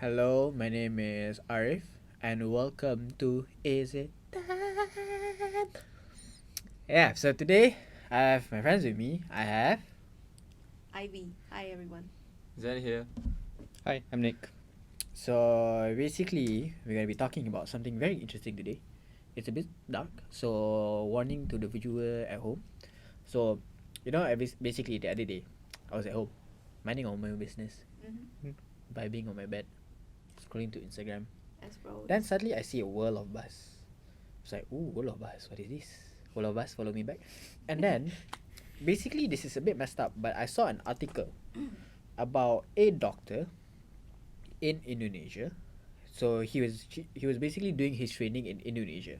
Hello, my name is Arif, and welcome to Is It That? Yeah, so today I have my friends with me. I have. Ivy. Hi everyone. Zen here. Hi, I'm Nick. So basically, we're gonna be talking about something very interesting today. It's a bit dark, so warning to the viewer at home. So, basically the other day, I was at home, minding on my own business, Mm-hmm. vibing on my bed, scrolling to Instagram. As bro. Then suddenly I see a whirl of bus. It's like, ooh, whirl of bus. What is this? Whirl of bus, follow me back. And then, basically, this is a bit messed up, but I saw an article about a doctor in Indonesia. So he was basically doing his training in Indonesia,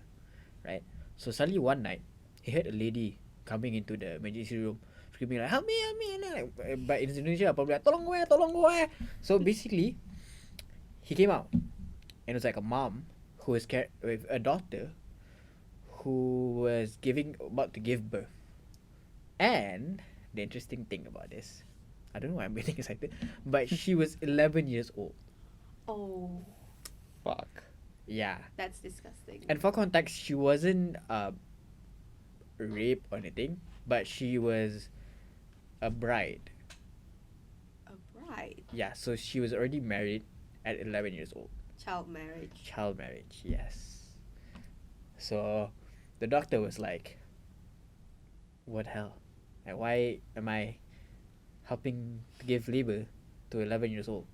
right? So suddenly one night, he heard a lady coming into the emergency room, screaming like, help me, help me. And then like, but in Indonesia, probably like, tolong gue, tolong gue. So basically, he came out, and it was like a mom who was with a daughter who was about to give birth. And the interesting thing about this, I don't know why I'm getting excited, but she was 11 years old. Oh, Fuck. Yeah. that's disgusting. And for context, she wasn't raped or anything, but she was a bride. A bride. Yeah, so she was already married at 11 years old. Child marriage. Child marriage, yes. So the doctor was like, what hell? Like, why am I helping to give labor to 11 years old?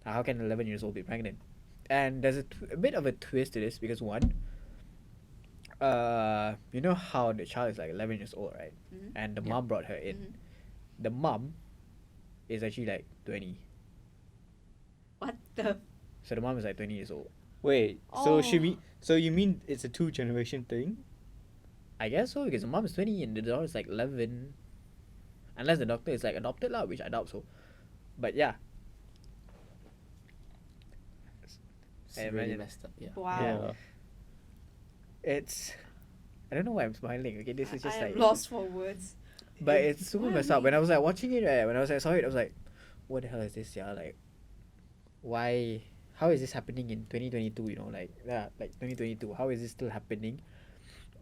How can 11 years old be pregnant? And there's a bit of a twist to this because one, you know how the child is like 11 years old, right? Mm-hmm. And the Yeah. mom brought her in. Mm-hmm. The mom is actually like 20. What the? So the mom is like 20 years old. Wait, Oh. so you mean it's a 2 generation thing? I guess so because the mom is 20 and the daughter is like 11. Unless the doctor is like adopted lah, which I doubt so. But yeah. It's I really imagine. messed up. Yeah. Wow. It's I don't know why I'm smiling. Okay, this is just I like am lost for words. but it's super Why messed are up. we- When I was like watching it, right, when I saw it, I was like, what the hell is this? Yeah, like why how is this happening in 2022, you know, like 2022. How is this still happening?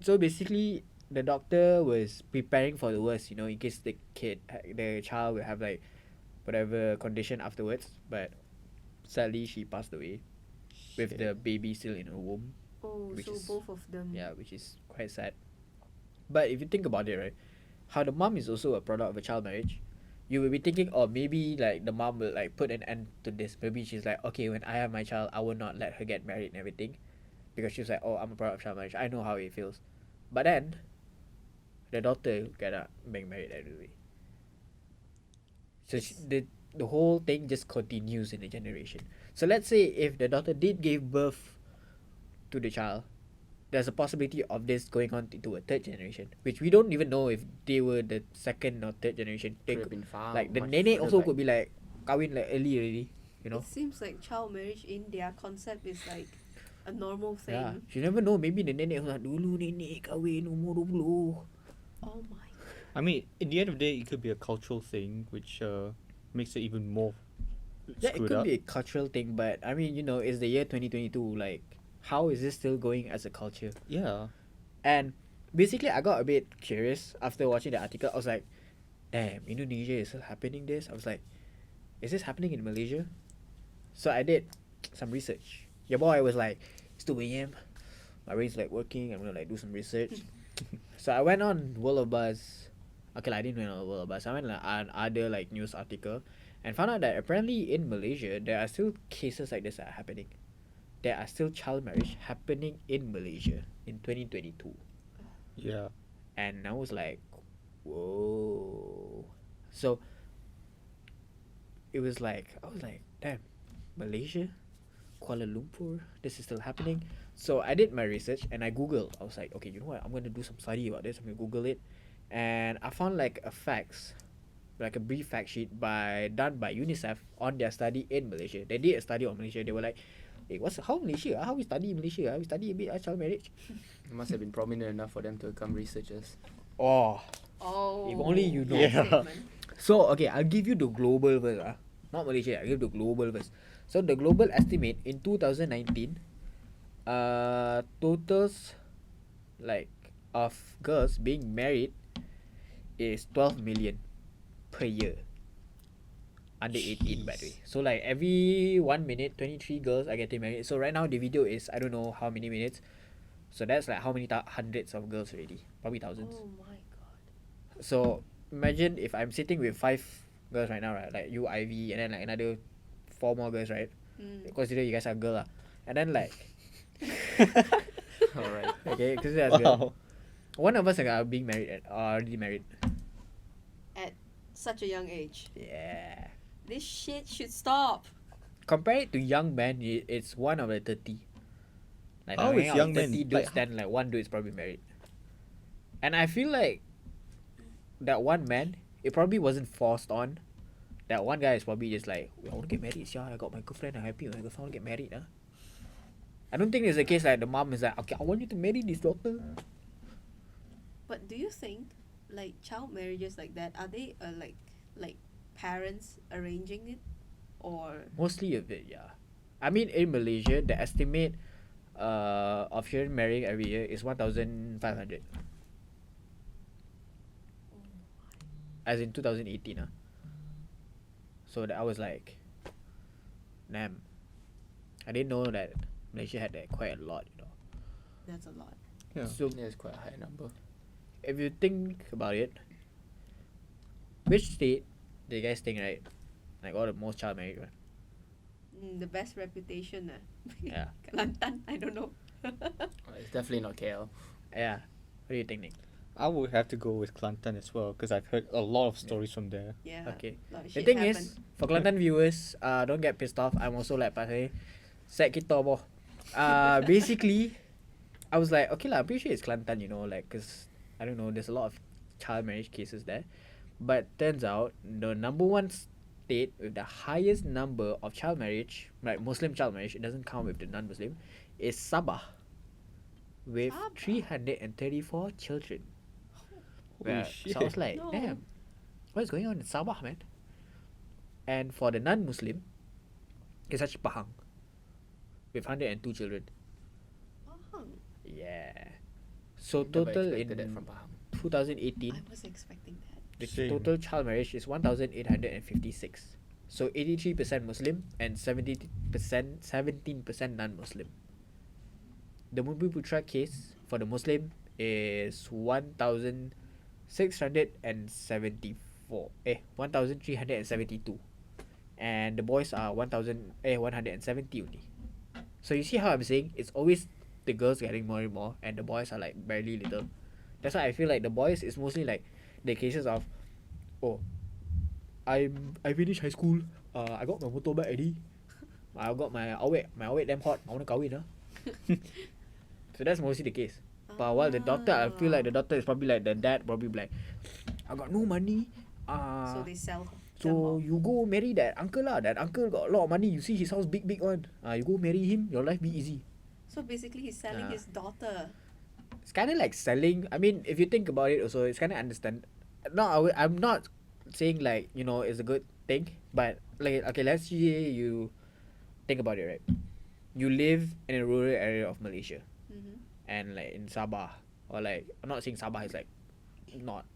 So basically the doctor was preparing for the worst, you know, in case the child will have like whatever condition afterwards, but sadly she passed away with the baby still in her womb. Oh, Which so is- both of them. Yeah, which is quite sad. But if you think about it, right, how the mom is also a product of a child marriage, you will be thinking, oh, maybe like the mom will like put an end to this. Maybe she's like, okay, when I have my child, I will not let her get married and everything, because she's like, oh, I'm a product of child marriage. I know how it feels. But then, the daughter got being married anyway. So the whole thing just continues in the generation. So let's say if the daughter did give birth to the child, there's a possibility of this going on into a third generation, which we don't even know if they were the second or third generation. They Could have could, been found. like the much nenek further also back. could be like kawin like early already, you know. It seems like child marriage in their concept is like a normal thing. Yeah, you never know. Maybe the nenek was like, dulu nenek kahwin umur 20. Oh my. I mean, in the end of the day, it could be a cultural thing, which makes it even more Yeah, it screwed could up. be a cultural thing, but I mean, you know, it's the year 2022. Like, how is this still going as a culture? Yeah. And basically, I got a bit curious after watching the article. I was like, damn, Indonesia is still happening this? I was like, is this happening in Malaysia? So I did some research. Your boy was like, it's 2 a.m. My brain's like working. I'm gonna like do some research. So I went on World of Buzz. Okay, I didn't went on World of Buzz. I went on other like news article and found out that apparently in Malaysia there are still cases like this that are happening. There are still child marriage happening in Malaysia in 2022. Yeah. And I was like, whoa. So it was like, I was like, damn, Malaysia, Kuala Lumpur, this is still happening. So I did my research and I Googled. I was like, okay, you know what? I'm going to do some study about this. I'm going to Google it. And I found like a facts, like a brief fact sheet done by UNICEF on their study in Malaysia. They did a study on Malaysia. They were like, hey, how Malaysia? How we study Malaysia? We study a bit child marriage. It must have been prominent enough for them to become researchers. Oh. Oh. If only you know. that Yeah. statement. So, okay, I'll give you the global verse. Not Malaysia, I'll give the global verse. So the global estimate in 2019, totals like of girls being married is 12 million per year. Under 18, by the way. So like every 1 minute, 23 girls are getting married. So right now the video is I don't know how many minutes. So that's like how many hundreds of girls already? Probably thousands. Oh my god. So imagine if I'm sitting with 5 girls right now, right? Like you, Ivy, and then like another 4 more girls, right? Consider you guys are girl, and then like Alright. okay, consider as girl. Wow. One of us are being married already married. At such a young age. Yeah. This shit should stop. Compare it to young men, it's one of the 30. Like How is young men, 30 dudes, like, then like one dude is probably married. And I feel like that one man, it probably wasn't forced on. That one guy is probably just like, I want to get married, yeah. I got my girlfriend, I'm happy with my girlfriend, I want to get married. I don't think it's the case like the mom is like, okay, I want you to marry this daughter. But do you think like child marriages like that, are they like parents arranging it, or Mostly of it, yeah. I mean, in Malaysia, the estimate of children marrying every year is 1,500. As in 2018, So that I was like, damn. I didn't know that Malaysia had that quite a lot, you know. that's a lot. Yeah. So Yeah, it's quite a high number. if you think about it, which state do you guys think, right? Like all the most child married one? The best reputation. Yeah. Kelantan, I don't know. It's definitely not KL. Yeah. What do you think, Nick? I would have to go with Kelantan as well because I've heard a lot of stories from there. Yeah. Okay. Lot of The shit thing happen. is, for Kelantan viewers, don't get pissed off. I'm also like pasal set kita boh. Basically, I was like, okay lah, I'm pretty sure it's Kelantan, you know, like, cause I don't know, there's a lot of child marriage cases there, but turns out the number one state with the highest number of child marriage, like Muslim child marriage, it doesn't count with the non-Muslim, is Sabah, with Sabah? 334 children. Holy Yeah, shit. so I was like, No. damn, what's going on in Sabah, man? And for the non-Muslim, it's actually Pahang, with 102 children. Pahang. Yeah. So Never total expected that in from Pahang. 2018, I was expecting that. the Same. total child marriage is 1,856. So 83% Muslim and 17% non-Muslim. The Mumbai Putra case for the Muslim is 1,372. And the boys are 170 only. So you see how I'm saying it's always the girls getting more and more and the boys are like barely little. That's why I feel like the boys is mostly like the cases of, oh, I finished high school, I got my motorbike already, I got my awet damn hot, I want to kahwin. So that's mostly the case. But while the daughter, I feel like the daughter is probably like the dad probably like, I got no money, So they sell them so off. you go marry that uncle lah. That uncle got a lot of money. You see his house big one. You go marry him. Your life be easy. So basically he's selling his daughter. It's kind of like selling. I mean, if you think about it, also it's kind of understand. No, I'm not saying like you know it's a good thing, but like okay, let's say you think about it, right? You live in a rural area of Malaysia, Mm-hmm. and like in Sabah, or like I'm not saying Sabah is like not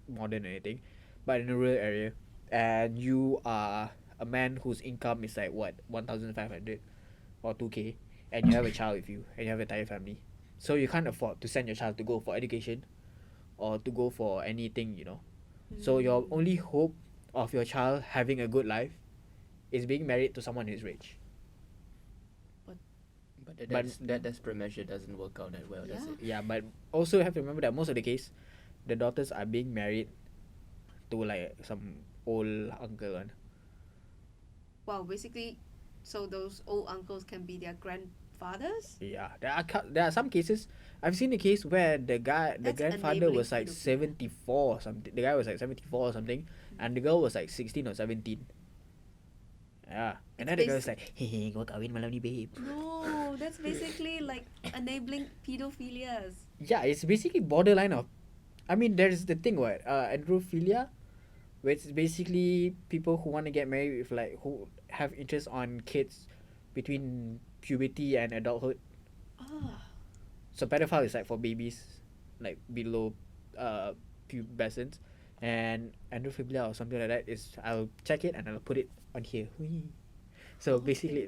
modern or anything, but in a rural area, and you are a man whose income is like what 1,500 or 2K, and you have a child with you, and you have an entire family, so you can't afford to send your child to go for education, or to go for anything, you know. So your only hope of your child having a good life is being married to someone who's rich. But that desperate measure doesn't work out that well, does it? Yeah, but also you have to remember that most of the case, the daughters are being married to like some old uncle one. Wow, basically, so those old uncles can be their grandfathers? Yeah, there are some cases. I've seen a case where the That's grandfather enabling was like pedophilia. 74 or something. The guy was like 74 or something, and the girl was like 16 or 17. Yeah, and then the girl was like, hey, go kahwin malam ni, babe. No, that's basically like enabling pedophilias. Yeah, it's basically borderline of. I mean, there's the thing what androphilia, which is basically people who want to get married with like who have interest on kids between puberty and adulthood. Ah, So pedophile is like for babies, like below pubescence, and androphilia or something like that is I'll check it and I'll put it on here. Whee. So Okay. basically,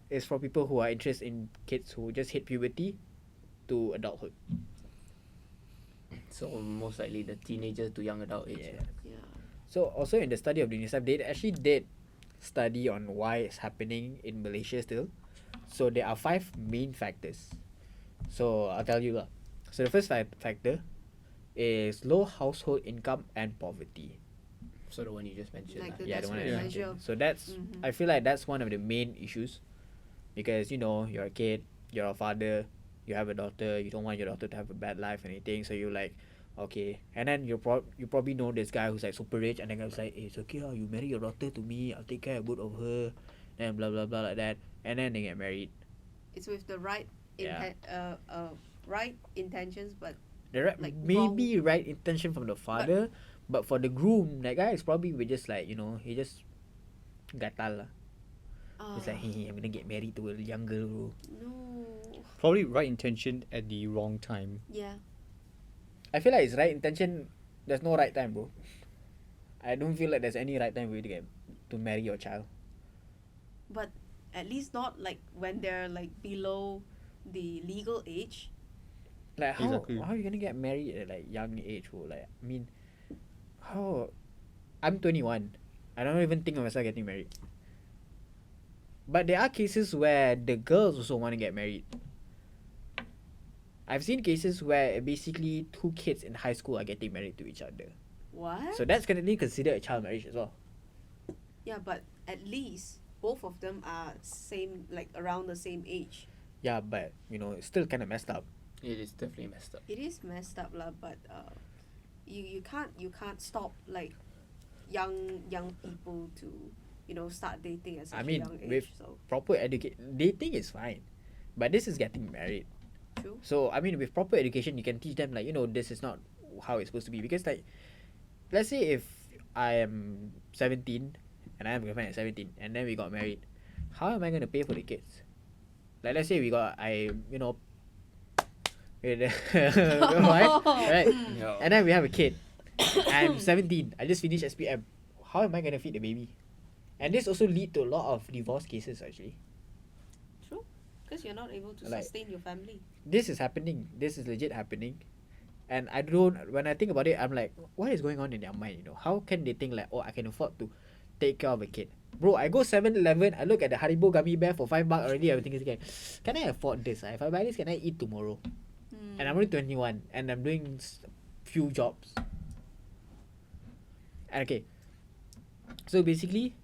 it's for people who are interested in kids who just hit puberty to adulthood. So most likely the teenager to young adult age. Yeah. yeah. So also in the study of the UNICEF, they actually did study on why it's happening in Malaysia still. So there are 5 main factors. So I'll tell you lah. So the first factor is low household income and poverty. So the one you just mentioned. Like lah. the Yeah, the one I desperate mentioned. measure. So that's Mhm. I feel like that's one of the main issues, because you know you're a kid, you're a father, you have a daughter, you don't want your daughter to have a bad life or anything, so you like, okay, and then you probably know this guy who's like super rich, and then guy's like, hey, it's okay, you marry your daughter to me, I'll take care of good of her, and blah blah blah like that, and then they get married. It's with the right Yeah. right intentions, but The Like maybe right intention from the father, but for the groom, that guy is probably we just like he just gatal lah. It's like, hey, I'm gonna get married to a young girl, bro. no. Probably right intention at the wrong time. Yeah. I feel like it's right intention. There's no right time, bro. I don't feel like there's any right time for you to marry your child. But at least not like when they're like below the legal age. Like how Exactly. how are you gonna get married at like young age, bro? Like I mean, how? I'm 21. I don't even think of myself getting married. But there are cases where the girls also want to get married. I've seen cases where basically 2 kids in high school are getting married to each other. What? So that's gonna be considered a child marriage as well. Yeah, but at least both of them are same, like around the same age. Yeah, but it's still kind of messed up. It is definitely messed up. It is messed up lah, but you can't stop like young people to start dating at such I mean, a young age. with So proper dating is fine, but this is getting married. true. So I mean, with proper education, you can teach them like this is not how it's supposed to be. Because like, let's say if I am 17 and I have a girlfriend at 17, and then we got married, how am I gonna pay for the kids? Like, let's say right, Yeah. and then we have a kid. I'm 17. I just finished SPM. How am I gonna feed the baby? And this also lead to a lot of divorce cases actually. True. Because you're not able to Like- sustain your family. This is happening. This is legit happening. And I don't, when I think about it, I'm like, what is going on in their mind? How can they think like, oh, I can afford to take care of a kid? Bro, I go 7-Eleven, I look at the Haribo gummy bear for $5 already. Everything is like, can I afford this? If I buy this, can I eat tomorrow? And I'm only 21 and I'm doing few jobs. Okay. So basically,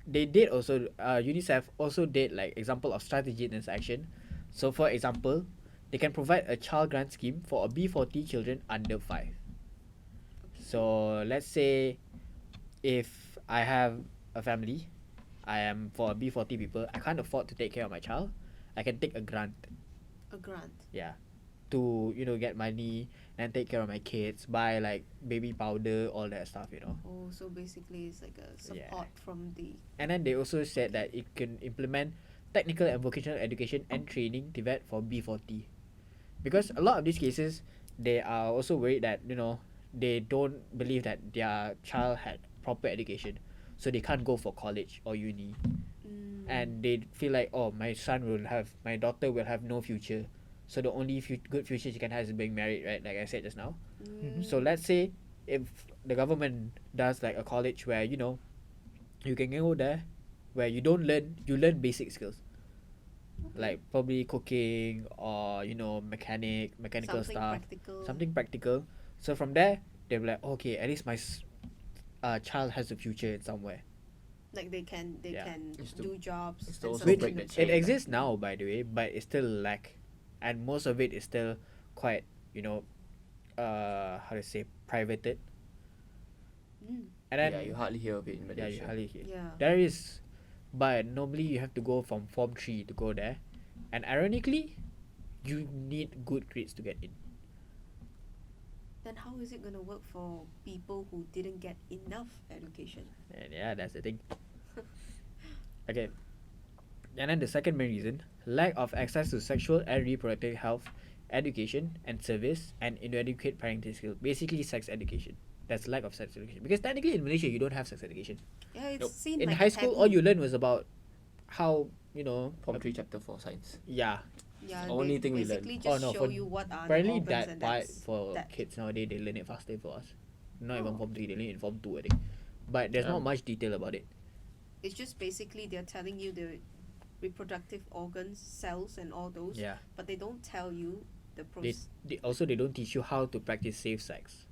they did also, UNICEF also did like example of strategy in action. So for example, they can provide a child grant scheme for a B40 children under 5. So let's say if I have a family, I am for a B40 people, I can't afford to take care of my child, I can take a grant. A grant. Yeah. To get money and take care of my kids, buy like baby powder, all that stuff. Oh, so basically it's like a Yeah. support from the. And then they also said that it can implement technical and vocational education and training developed for B40. Because a lot of these cases, they are also worried that, they don't believe that their child had proper education. So they can't go for college or uni. And they feel like, oh, my daughter will have no future. So the only good future she can have is being married, right? Like I said just now. So let's say if the government does like a college where, you can go there where you learn basic skills. Like probably cooking or, mechanical Something stuff. practical. Something practical. So from there, they'll be like, okay, at least my child has a future in somewhere. Like they can Yeah. It's to- do jobs. it's to and also Which break the sustain chain. it exists now, by the way, but it's still lack, and most of it is still quite, how to say, privated. Mm. And then Yeah, you hardly hear of it in yeah, Malaysia. you hardly hear. Yeah. There is, but normally you have to go from Form 3 to go there, and ironically, you need good grades to get in. Then how is it gonna work for people who didn't get enough education? And yeah, that's the thing. Okay. And then the second main reason, lack of access to sexual and reproductive health, education and service, and inadequate parenting skills. Basically, sex education. That's lack of sex education. Because technically in Malaysia, you don't have sex education. Yeah, it's Nope. seen In like high school, all taboo. you learn was about how, you know, Form 3 chapter 4 science. yeah. Yeah, the only they thing we learn. basically Oh, just no, show for- you what are the Apparently organs that and part that's for that. kids nowadays, they learn it faster for us. Not even Oh. Form 3, they learn it in Form 2, I think. But there's not much detail about it. It's just basically they're telling you the reproductive organs, cells, and all those, Yeah. but they don't tell you the They, process. they don't teach you how to practice safe sex.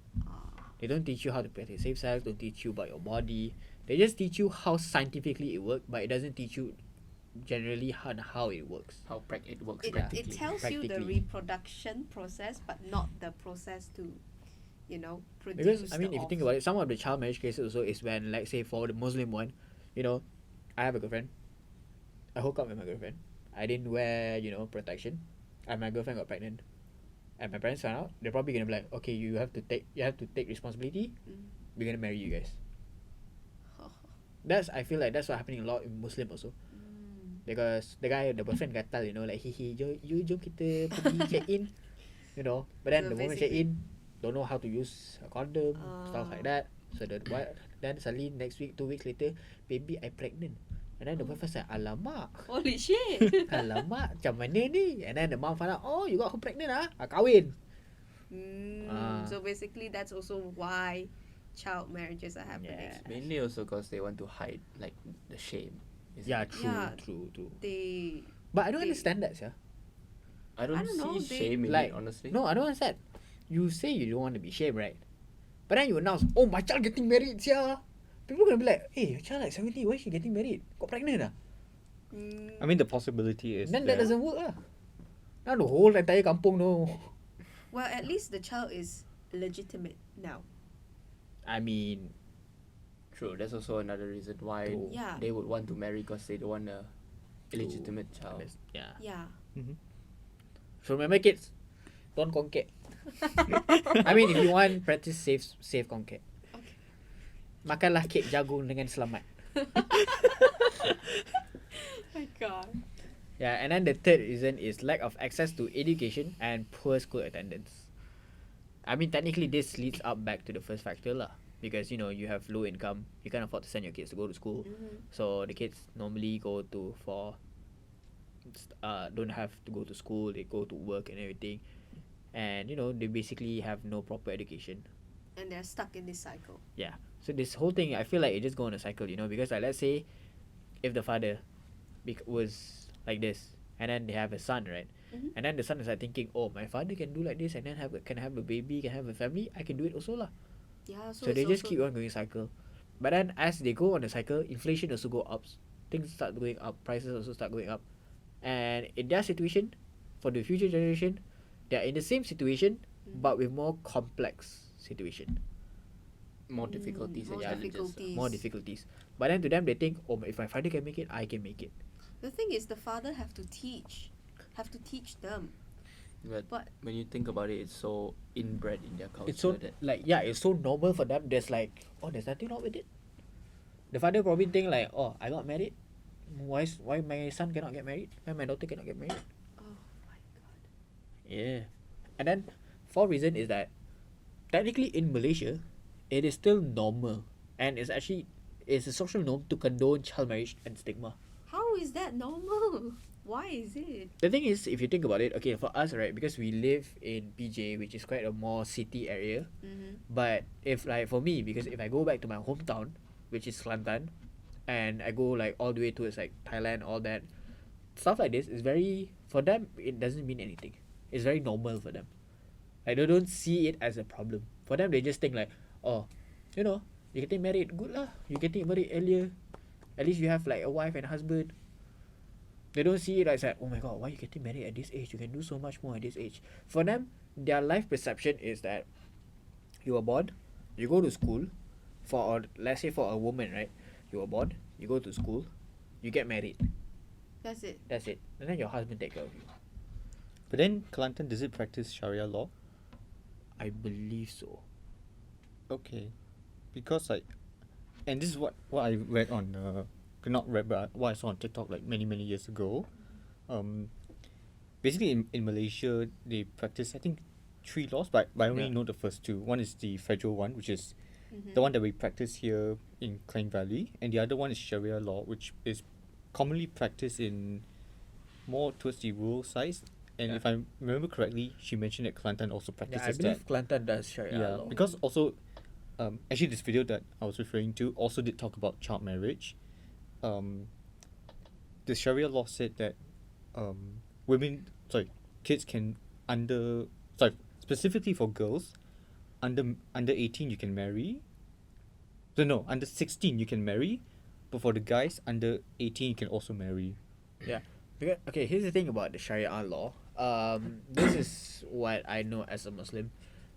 They don't teach you how to practice safe sex, don't teach you about your body. They just teach you how scientifically it works, but it doesn't teach you generally how it works. How it works It practically. tells you the Practically. reproduction process, but not the process to, you know, produce. Because I mean, if you think about it, some of the child marriage cases also is when, like, say for the Muslim one, you know, I have a girlfriend. I hook up with my girlfriend. I didn't wear, you know, protection, and my girlfriend got pregnant. And my parents found out. They're probably gonna be like, okay, you have to take responsibility. Mm. We're gonna marry you guys. I feel like that's what happening a lot in Muslim also. Because the boyfriend gatal, you know, like you jom kita pergi check in, you know. But then So the moment check in, don't know how to use a condom, stuff like that. So then suddenly next week, 2 weeks later, baby I pregnant. And then the boyfriend said, alamak, Holy shit! alamak, macam mana ni? And then the mom found out, oh, you got her pregnant kahwin. So basically, that's also why child marriages are happening. Yeah. Mainly also because they want to hide like the shame. isn't Yeah, it? true. They But I don't They- understand that, yeah. I don't don't know, see they- shame in Like, it, honestly. No, I don't understand. You say you don't want to be shamed, right? But then you announce, oh, my child getting married, sia. People gonna be like, hey, your child like 70, why is she getting married? Got pregnant I mean, the possibility is Then there. that doesn't work Now the whole entire kampung know. well, at least the child is legitimate now. I mean, True, that's also another reason why True. Yeah. they would want to marry because they don't want a illegitimate child. yeah. Yeah. So remember, kids, don't conquer. I mean, if you want, practice safe conquer. Makanlah kek jagung dengan selamat. My God. Yeah, and then the third reason is lack of access to education and poor school attendance. I mean, technically, this leads up back to the first factor lah. Because, you know, you have low income, you can't afford to send your kids to go to school. So the kids normally don't have to go to school, they go to work and everything. And, you know, they basically have no proper education. And they're stuck in this cycle. Yeah. So this whole thing, I feel like it just go on a cycle, you know, because like let's say if the father was like this and then they have a son, right? And then the son is like thinking, oh, my father can do like this and then can have a baby, can have a family, I can do it also lah. Yeah. So they just keep on going cycle. But then as they go on the cycle, inflation also go up, things start going up, prices also start going up. And in their situation, for the future generation, they are in the same situation but with more complex situation. More difficulties and more challenges. difficulties. More difficulties. But then to them they think, oh, if my father can make it, I can make it. The thing is, the father have to teach them. But when you think about it, it's so inbred in their culture It's so that it's so normal for them. There's like, oh, there's nothing wrong with it. The father probably think like, oh, I got married. Why my son cannot get married? Why my daughter cannot get married? Oh my God. Yeah. And then fourth reason is that technically in Malaysia, it is still normal and it's a social norm to condone child marriage and stigma. How is that normal? Why is it? The thing is, if you think about it, okay, for us, right, because we live in PJ, which is quite a more city area. But if like for me, because if I go back to my hometown, which is Kelantan, and I go like all the way towards like Thailand, all that stuff like this is very, for them it doesn't mean anything. It's very normal for them. Like they don't see it as a problem. For them, they just think like, oh, you know, you're getting married, good lah. You're getting married earlier. At least you have like a wife and a husband. They don't see it as like, oh my god, why are you getting married at this age? You can do so much more at this age. For them, their life perception is that you are born, you go to school, let's say for a woman, right? You are born, you go to school, you get married. That's it. That's it. And then your husband take care of you. But then, Kelantan, does it practice Sharia law? I believe so. Okay, because like, and this is what I read on not read but what I saw on TikTok like many years ago. Basically in Malaysia they practice I think three laws, but I only Yeah. know the first two. One is the federal one, which is Mm-hmm. the one that we practice here in Klang Valley, and the other one is Sharia law, which is commonly practiced in more towards the rural sides. And Yeah. if I remember correctly, she mentioned that Kelantan also Yeah, I practices that. believe Kelantan does Sharia Yeah, law. because also, actually this video that I was referring to also did talk about child marriage. Um, the Sharia law said that kids can specifically for girls, under 18 you can marry. So no, under 16 you can marry, but for the guys under 18 you can also marry. Yeah. Because, okay, here's the thing about the Sharia law. This is what I know as a Muslim.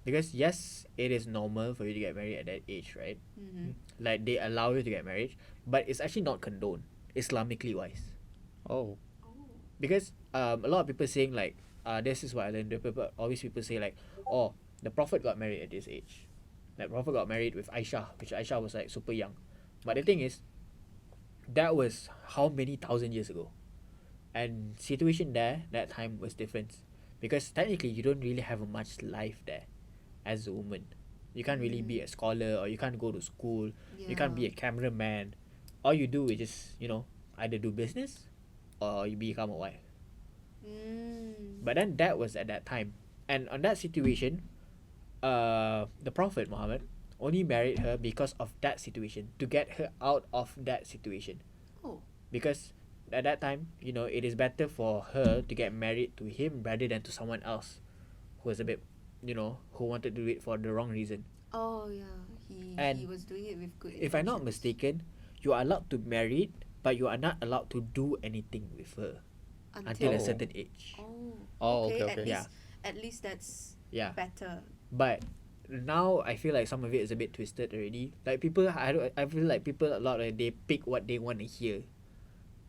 Because yes, it is normal for you to get married at that age, right? Mm-hmm. Like they allow you to get married, but it's actually not condoned, Islamically wise. Oh. Oh. Because a lot of people saying like this is what I learned. The people always people say like, oh, the Prophet got married at this age. Like Prophet got married with Aisha, which Aisha was like super young. But the thing is, that was how many thousand years ago, and situation there that time was different, because technically you don't really have much life there, as a woman. You can't really be a scholar, or you can't go to school. You can't be a cameraman. All you do is just either do business, or you become a wife. Mm. But then that was at that time, and on that situation, the Prophet Muhammad only married her because of that situation, to get her out of that situation. Oh. Because at that time, it is better for her to get married to him rather than to someone else who was a bit, who wanted to do it for the wrong reason. Oh yeah. He And was doing it with good If I'm not intentions. mistaken, you are allowed to marry, but you are not allowed to do anything with her until a Oh. certain age. Oh, Okay. okay. Yeah. At least that's Yeah. better. But now I feel like some of it is a bit twisted already. Like people, I feel like people a lot they pick what they want to hear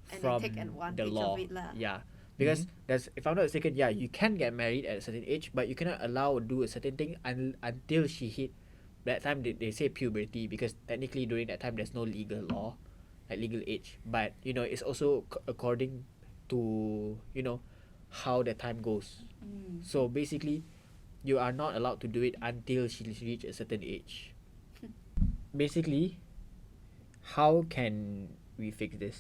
And they from take the advantage law. of it lah. Yeah, because there's, if I'm not mistaken, yeah, you can get married at a certain age, but you cannot allow do a certain thing until she hit that time. They say puberty, because technically during that time there's no legal law, like legal age. But it's also according to how the time goes. Mm. So basically, you are not allowed to do it until she reach a certain age. Basically, how can we fix this?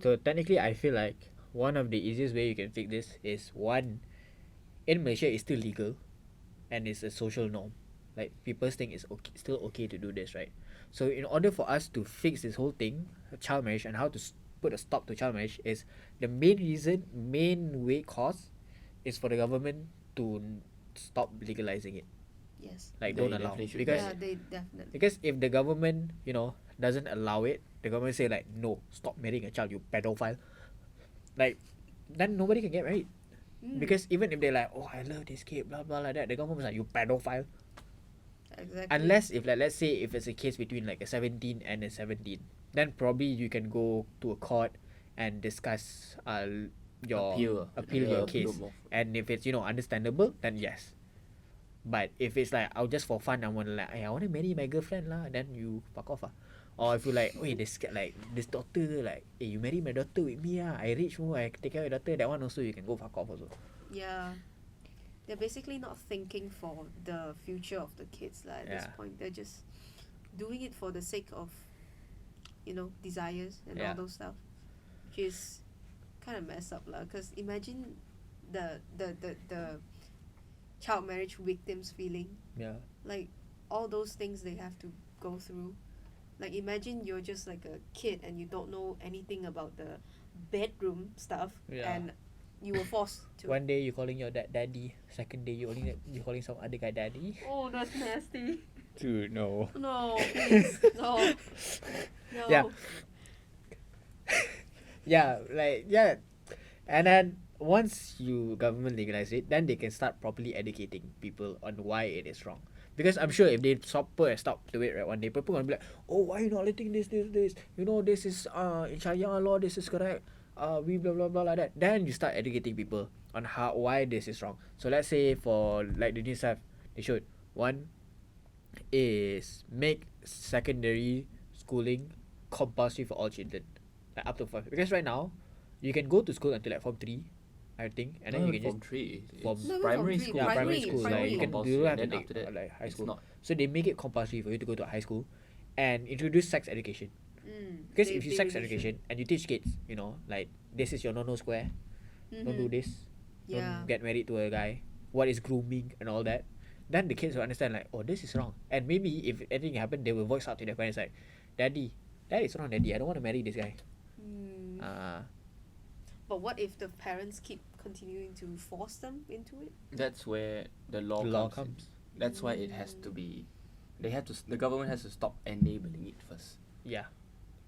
So technically, I feel like one of the easiest way you can fix this is, one, in Malaysia it's still legal, and it's a social norm. Like people think it's okay, still okay to do this, right? So in order for us to fix this whole thing, child marriage, and how to put a stop to child marriage, is the main way cause is for the government to stop legalizing it. Yes. Like They don't allow, definitely should. because Yeah, they definitely. because if the government doesn't allow it, the government say like, no, stop marrying a child, you pedophile. Like then nobody can get married. Mm. Because even if they're like, oh, I love this kid, blah blah like that, the government was like, you pedophile. Exactly. Unless if like, let's say if it's a case between like a 17 and a 17, then probably you can go to a court and discuss your appeal your case. And if it's understandable, then yes. But if it's like, I'll just for fun, I want to like, hey, I want to marry my girlfriend lah, then you fuck off. Or if you like, wait, this like this daughter, like, hey, you marry my daughter with me I rich more, I take care of your daughter, that one also you can go fuck off also. Yeah. They're basically not thinking for the future of the kids at this Yeah. point. They're just doing it for the sake of, desires and Yeah. all those stuff, which is kind of messed up because imagine the child marriage victims feeling, Yeah. like all those things they have to go through. Like imagine you're just like a kid and you don't know anything about the bedroom stuff, Yeah. and you were forced to. One day you calling your dad daddy, second day you calling some other guy daddy. Oh, that's nasty. Dude, no. No, please, no, no. Yeah. Yeah, like yeah. And then once you government legalize it, then they can start properly educating people on why it is wrong. Because I'm sure if they stop to it right one day, people gonna be like, oh, why you not letting this? This is in Sharia law, this is correct. We blah blah blah like that. Then you start educating people on why this is wrong. So let's say for like the They should. One is make secondary schooling compulsory for all children, like up to 5. Because right now, you can go to school until like form 3, I think, and then you can Form just 3. form- It's No, primary from school. yeah, primary primary, school. Like primary. you can compulsory, you don't have then to take after that, like high it's school. not. So they make it compulsory for you to go to high school, and introduce sex education. Because if you They sex really should. education and you teach kids, you know, like this is your no square, don't do Mhm. this, Yeah. don't get married to a guy, what is grooming and all that, then the kids will understand like, oh, this is wrong. And maybe if anything happen, they will voice out to their parents like, Daddy, that is wrong, Daddy. I don't want to marry this guy. Mm. Uh-huh. But what if the parents keep continuing to force them into it? That's where the law, The law comes. In. That's why it has to be. They have to. The government has to stop enabling it first. Yeah,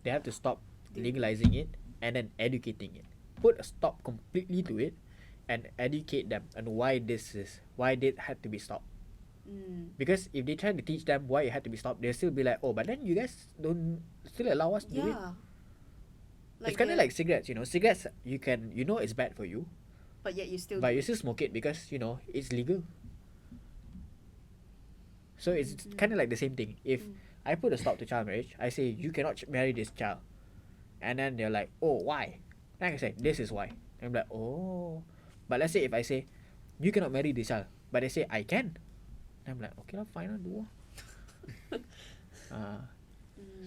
they have to stop They- legalizing it and then educating it. Put a stop completely to it, and educate them on why it had to be stopped. Because if they try to teach them why it had to be stopped, they'll still be like, oh, but then you guys don't still allow us to do it. Yeah. It's kind of like cigarettes, you know. Cigarettes, you can, you know, it's bad for you, but yet you still. but do you it. still smoke it because you know it's legal. So it's kind of like the same thing. If I put a stop to child marriage, I say you cannot marry this child, and then they're like, oh, why? Then I can say this is why. I'm like, oh, but let's say if I say you cannot marry this child, but they say I can, I'm like, okay, fine, I'll do.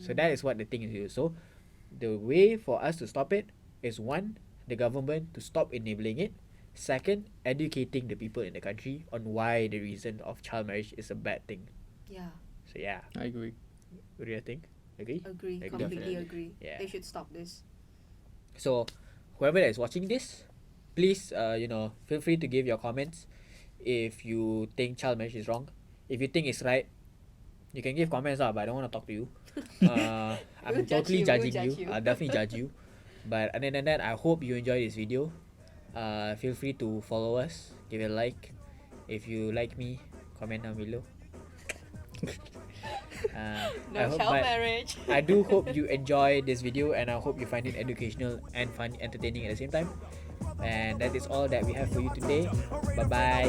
So that is what the thing is. So the way for us to stop it is, one, the government to stop enabling it. Second, educating the people in the country on why the reason of child marriage is a bad thing. Yeah. So yeah, I agree. what do you think? Agree? Agree. Agree. Completely Definitely. agree. Yeah. They should stop this. So whoever that is watching this, please feel free to give your comments. If you think child marriage is wrong, if you think it's right, you can give comments but I don't want to talk to you. I'm We'll judge totally you, we'll judging judge you. you. I'll definitely judge you. But other than that, I hope you enjoy this video. Feel free to follow us, give it a like. If you like me, comment down below. I No hope child my- marriage. I do hope you enjoy this video, and I hope you find it educational and fun, entertaining at the same time. And that is all that we have for you today. Bye bye.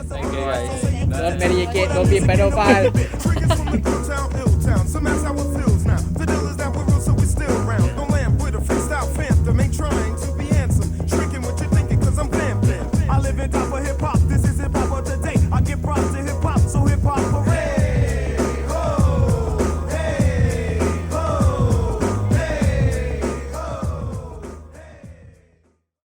Thank you guys. Don't marry a kid, don't be a pedophile. Triggers from the good town, ill town. Some ask how it feels now. The deal is that we're real, so we're still round. Don't land with a freestyle phantom. Ain't trying to